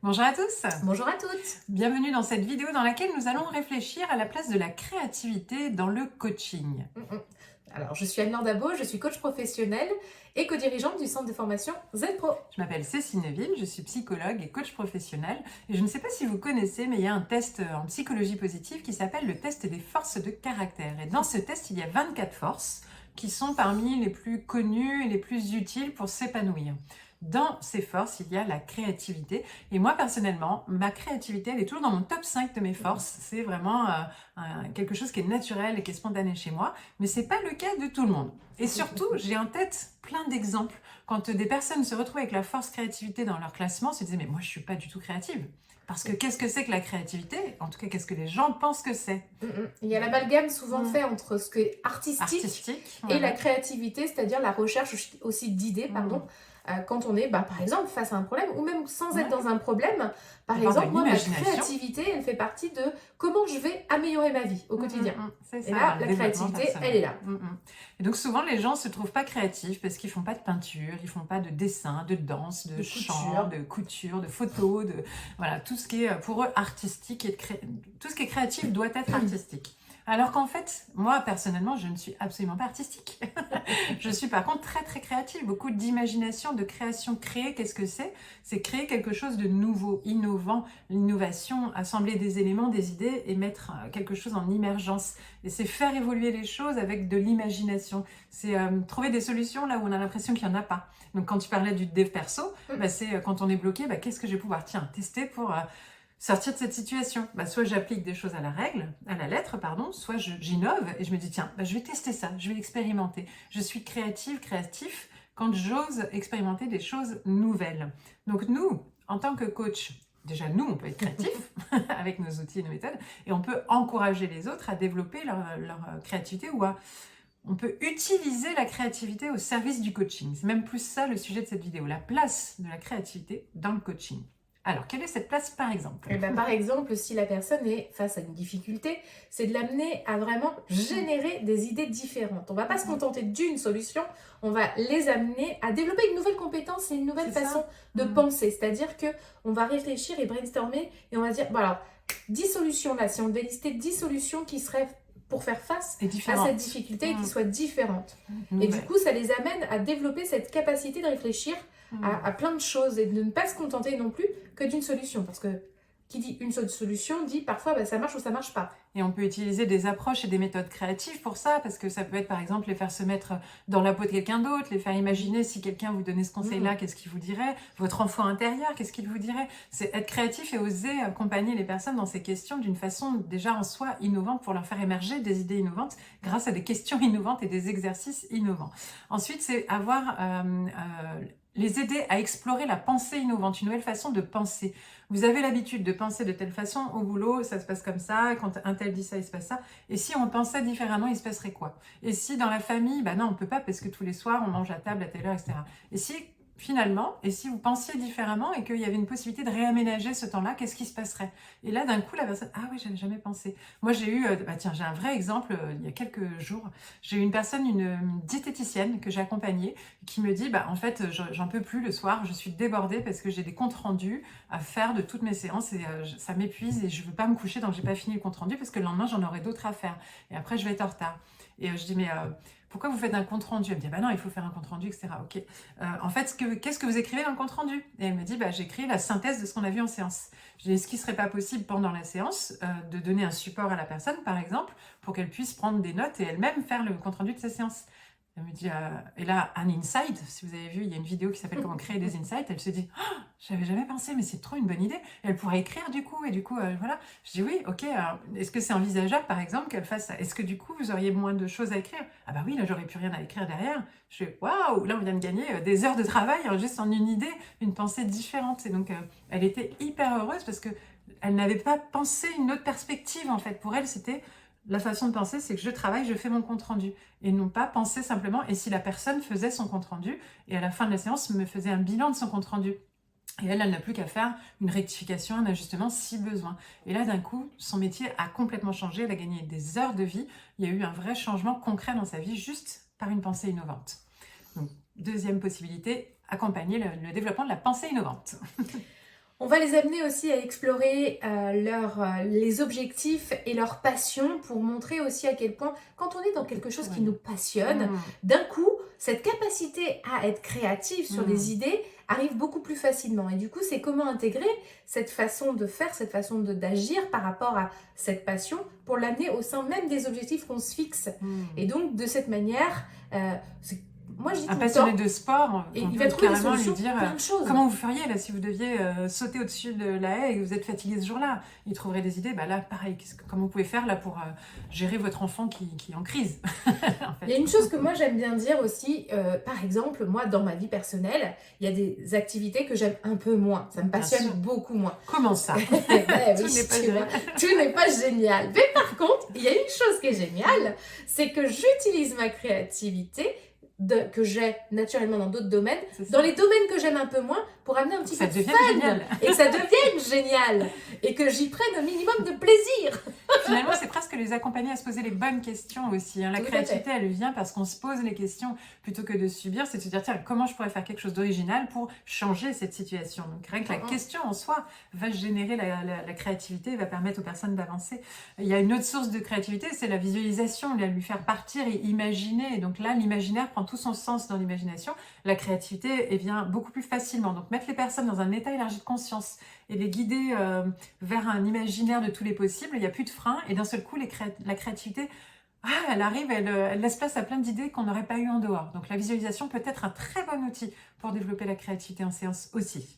Bonjour à tous, Bonjour à toutes. bienvenue dans cette vidéo dans laquelle nous allons réfléchir à la place de la créativité dans le coaching. Alors, je suis Anne-Laure Dabo, je suis coach professionnelle et co-dirigeante du centre de formation Z-Pro. Je m'appelle Cécile Neville, je suis psychologue et coach professionnel et je ne sais pas si vous connaissez, mais il y a un test en psychologie positive qui s'appelle le test des forces de caractère. Et dans ce test, il y a 24 forces qui sont parmi les plus connues et les plus utiles pour s'épanouir. Dans ces forces, il y a la créativité. Et moi, personnellement, ma créativité, elle est toujours dans mon top 5 de mes forces. C'est vraiment quelque chose qui est naturel et qui est spontané chez moi. Mais ce n'est pas le cas de tout le monde. Et surtout, j'ai en tête plein d'exemples. Quand des personnes se retrouvent avec la force créativité dans leur classement, se disent « mais moi, je ne suis pas du tout créative ». Parce que qu'est-ce que c'est que la créativité? En tout cas, qu'est-ce que les gens pensent que c'est? Il y a l'amalgame souvent fait entre ce qui est artistique et voilà. la créativité, c'est-à-dire la recherche aussi d'idées, quand on est, par exemple, face à un problème, ou même sans être dans un problème. Par exemple, moi, ma créativité, elle fait partie de comment je vais améliorer ma vie au quotidien. C'est ça, et là, la créativité, elle est là. Et donc souvent, les gens ne se trouvent pas créatifs parce qu'ils ne font pas de peinture, ils ne font pas de dessin, de danse, de chant, de couture, de photo, voilà, tout ce qui est pour eux artistique, tout ce qui est créatif doit être artistique. Alors qu'en fait, moi, personnellement, je ne suis absolument pas artistique. Je suis par contre très très créative, beaucoup d'imagination, de création. Créer, qu'est-ce que c'est? C'est créer quelque chose de nouveau, innovant. L'innovation, assembler des éléments, des idées et mettre quelque chose en immergence. Et c'est faire évoluer les choses avec de l'imagination. C'est trouver des solutions là où on a l'impression qu'il n'y en a pas. Donc quand tu parlais du dev perso, c'est quand on est bloqué, qu'est-ce que je vais pouvoir tester pour... sortir de cette situation, soit j'applique des choses à la lettre, soit j'innove et je me dis tiens, je vais tester ça, je vais expérimenter. Je suis créatif quand j'ose expérimenter des choses nouvelles. Donc nous, en tant que coach, déjà nous, on peut être créatifs avec nos outils et nos méthodes et on peut encourager les autres à développer leur créativité ou on peut utiliser la créativité au service du coaching. C'est même plus ça le sujet de cette vidéo, la place de la créativité dans le coaching. Alors, quelle est cette place par exemple? Par exemple, si la personne est face à une difficulté, c'est de l'amener à vraiment générer des idées différentes. On ne va pas se contenter d'une solution, on va les amener à développer une nouvelle compétence et une nouvelle façon de penser. C'est-à-dire qu'on va réfléchir et brainstormer et on va dire, bon alors, 10 solutions là, si on devait lister 10 solutions qui seraient pour faire face à cette difficulté et qui soient différentes. Et du coup, ça les amène à développer cette capacité de réfléchir à plein de choses et de ne pas se contenter non plus que d'une solution. Parce que qui dit une seule solution dit parfois ça marche ou ça marche pas. Et on peut utiliser des approches et des méthodes créatives pour ça, parce que ça peut être par exemple les faire se mettre dans la peau de quelqu'un d'autre, les faire imaginer si quelqu'un vous donnait ce conseil-là, qu'est-ce qu'il vous dirait, votre enfant intérieur, qu'est-ce qu'il vous dirait. C'est être créatif et oser accompagner les personnes dans ces questions d'une façon déjà en soi innovante pour leur faire émerger des idées innovantes grâce à des questions innovantes et des exercices innovants. Ensuite, c'est les aider à explorer la pensée innovante, une nouvelle façon de penser. Vous avez l'habitude de penser de telle façon, au boulot, ça se passe comme ça, quand un tel dit ça, il se passe ça. Et si on pensait différemment, il se passerait quoi? Et si dans la famille, non, on ne peut pas parce que tous les soirs, on mange à table à telle heure, etc. Et si finalement, et si vous pensiez différemment et qu'il y avait une possibilité de réaménager ce temps-là, qu'est-ce qui se passerait? Et là, d'un coup, la personne, ah oui, j'avais jamais pensé. Moi, j'ai eu, j'ai un vrai exemple, il y a quelques jours, j'ai eu une personne, une diététicienne que j'ai accompagnée, qui me dit, en fait, j'en peux plus le soir, je suis débordée parce que j'ai des comptes rendus à faire de toutes mes séances et ça m'épuise et je veux pas me coucher donc j'ai pas fini le compte rendu parce que le lendemain, j'en aurai d'autres à faire. Et après, je vais être en retard. Et je dis, mais pourquoi vous faites un compte rendu? Elle me dit, non, il faut faire un compte rendu, etc. Ok. En fait, qu'est-ce que vous écrivez dans le compte rendu? Et elle me dit, j'écris la synthèse de ce qu'on a vu en séance. Je dis, est-ce qu'il ne serait pas possible pendant la séance de donner un support à la personne, par exemple, pour qu'elle puisse prendre des notes et elle-même faire le compte rendu de sa séance? Elle me dit, et là, un insight, si vous avez vu, il y a une vidéo qui s'appelle Comment créer des insights. Elle se dit, oh, j'avais jamais pensé, mais c'est trop une bonne idée. Elle pourrait écrire du coup, et du coup, voilà. Je dis, oui, ok, est-ce que c'est envisageable, par exemple, qu'elle fasse ça? Est-ce que du coup, vous auriez moins de choses à écrire? Ah oui, là, j'aurais plus rien à écrire derrière. Je fais, waouh, là, on vient de gagner des heures de travail juste en une idée, une pensée différente. Et donc, elle était hyper heureuse parce que elle n'avait pas pensé une autre perspective, en fait. Pour elle, c'était... La façon de penser, c'est que je travaille, je fais mon compte-rendu. Et non pas penser simplement, et si la personne faisait son compte-rendu, et à la fin de la séance, me faisait un bilan de son compte-rendu. Et elle n'a plus qu'à faire une rectification, un ajustement si besoin. Et là, d'un coup, son métier a complètement changé. Elle a gagné des heures de vie. Il y a eu un vrai changement concret dans sa vie, juste par une pensée innovante. Donc, deuxième possibilité, accompagner le développement de la pensée innovante. On va les amener aussi à explorer les objectifs et leurs passions pour montrer aussi à quel point, quand on est dans quelque chose qui nous passionne, d'un coup, cette capacité à être créatif sur des idées arrive beaucoup plus facilement. Et du coup, c'est comment intégrer cette façon de faire, cette façon d'agir par rapport à cette passion pour l'amener au sein même des objectifs qu'on se fixe. Et donc, de cette manière, moi, je dis un tout le passionné temps, de sport, et on il peut va trouver des carrément lui solutions dire pour plein de choses. comment vous feriez là si vous deviez sauter au-dessus de la haie et que vous êtes fatigué ce jour-là. Il trouverait des idées. Bah là, pareil, comment vous pouvez faire là pour gérer votre enfant qui est en crise. En fait. Il y a une chose que moi j'aime bien dire aussi, par exemple, moi dans ma vie personnelle, il y a des activités que j'aime un peu moins. Ça me passionne beaucoup moins. Comment ça? Tout n'est pas génial. Mais par contre, il y a une chose qui est géniale, c'est que j'utilise ma créativité que j'ai naturellement dans d'autres domaines, dans les domaines que j'aime un peu moins, pour amener un petit peu de fun et que ça devienne génial et que j'y prenne un minimum de plaisir. Finalement, c'est presque les accompagner à se poser les bonnes questions aussi. La créativité, elle vient parce qu'on se pose les questions plutôt que de subir. C'est de se dire, tiens, comment je pourrais faire quelque chose d'original pour changer cette situation. Donc, rien que la question en soi va générer la créativité et va permettre aux personnes d'avancer. Il y a une autre source de créativité, c'est la visualisation, lui faire partir et imaginer. Et donc là, l'imaginaire prend tout son sens dans l'imagination. La créativité vient beaucoup plus facilement. Donc, mettre les personnes dans un état élargi de conscience et les guider vers un imaginaire de tous les possibles, il n'y a plus de frein et d'un seul coup, la créativité, elle arrive, elle laisse place à plein d'idées qu'on n'aurait pas eues en dehors. Donc la visualisation peut être un très bon outil pour développer la créativité en séance aussi.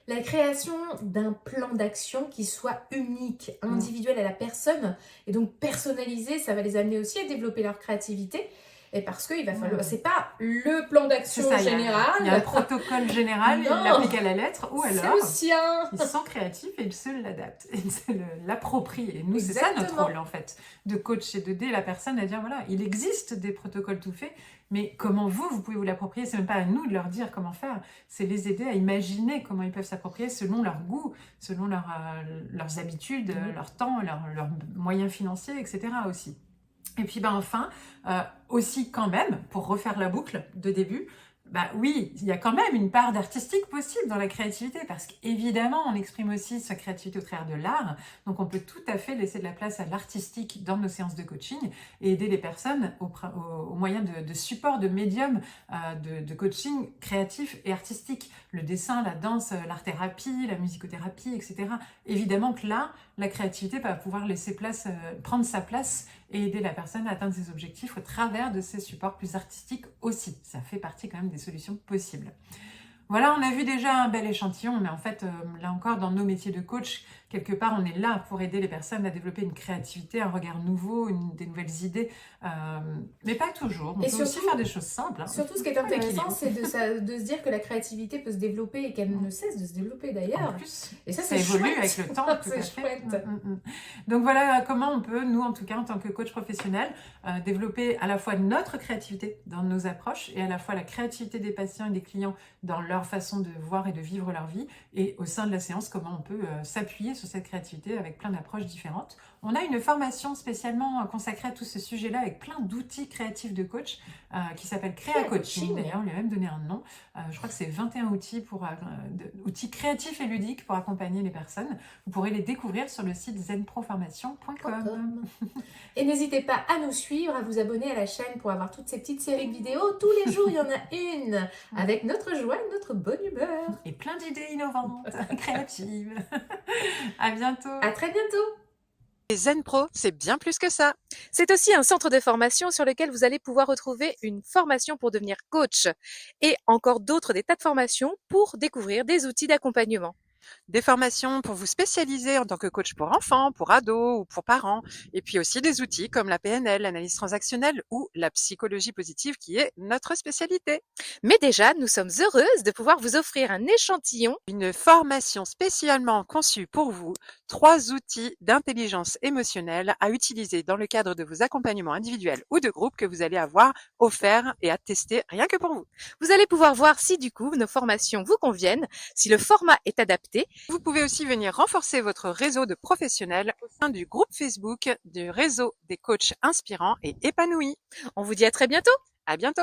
La création d'un plan d'action qui soit unique, individuel à la personne et donc personnalisé, ça va les amener aussi à développer leur créativité. Et parce qu'il va falloir, c'est pas le plan d'action général. Il y a un protocole général, il l'applique à la lettre, ou alors c'est le sien. Ils sont créatifs et ils se l'adaptent, et ils se l'approprient. Et nous, c'est ça notre rôle en fait, de coach et d'aider la personne à dire voilà, il existe des protocoles tout faits, mais comment vous pouvez vous l'approprier? C'est même pas à nous de leur dire comment faire, c'est les aider à imaginer comment ils peuvent s'approprier selon leur goût, selon leurs habitudes, leur temps, leurs moyens financiers, etc. aussi. Et puis enfin, aussi quand même, pour refaire la boucle de début, oui, il y a quand même une part d'artistique possible dans la créativité, parce qu'évidemment, on exprime aussi sa créativité au travers de l'art, donc on peut tout à fait laisser de la place à l'artistique dans nos séances de coaching et aider les personnes au moyen de support, de médium de coaching créatif et artistique. Le dessin, la danse, l'art-thérapie, la musicothérapie, etc. Évidemment que là, la créativité va pouvoir laisser place, prendre sa place et aider la personne à atteindre ses objectifs au travers de ces supports plus artistiques aussi. Ça fait partie quand même des solutions possibles. Voilà, on a vu déjà un bel échantillon, mais en fait, là encore, dans nos métiers de coach, quelque part, on est là pour aider les personnes à développer une créativité, un regard nouveau, des nouvelles idées, mais pas toujours. On peut aussi faire des choses simples. Surtout, ce qui est intéressant, c'est de se dire que la créativité peut se développer et qu'elle ne cesse de se développer d'ailleurs. En plus, et ça évolue avec le temps. C'est chouette. Donc voilà comment on peut, nous en tout cas, en tant que coach professionnel, développer à la fois notre créativité dans nos approches et à la fois la créativité des patients et des clients dans leur façon de voir et de vivre leur vie, et au sein de la séance, comment on peut s'appuyer sur cette créativité avec plein d'approches différentes. On a une formation spécialement consacrée à tout ce sujet-là avec plein d'outils créatifs de coach qui s'appelle Créa Coaching. D'ailleurs, on lui a même donné un nom. Je crois que c'est 21 outils, outils créatifs et ludiques pour accompagner les personnes. Vous pourrez les découvrir sur le site zenproformation.com. Et n'hésitez pas à nous suivre, à vous abonner à la chaîne pour avoir toutes ces petites séries de vidéos. Tous les jours, il y en a une avec notre joie, notre bonne humeur. Et plein d'idées innovantes, créatives. À bientôt. À très bientôt. Et ZenPro, c'est bien plus que ça. C'est aussi un centre de formation sur lequel vous allez pouvoir retrouver une formation pour devenir coach et encore d'autres des tas de formations pour découvrir des outils d'accompagnement. Des formations pour vous spécialiser en tant que coach pour enfants, pour ados ou pour parents. Et puis aussi des outils comme la PNL, l'analyse transactionnelle ou la psychologie positive qui est notre spécialité. Mais déjà, nous sommes heureuses de pouvoir vous offrir un échantillon. Une formation spécialement conçue pour vous. 3 outils d'intelligence émotionnelle à utiliser dans le cadre de vos accompagnements individuels ou de groupe que vous allez avoir offerts et à tester rien que pour vous. Vous allez pouvoir voir si du coup nos formations vous conviennent, si le format est adapté. Vous pouvez aussi venir renforcer votre réseau de professionnels au sein du groupe Facebook du réseau des coachs inspirants et épanouis. On vous dit à très bientôt. À bientôt.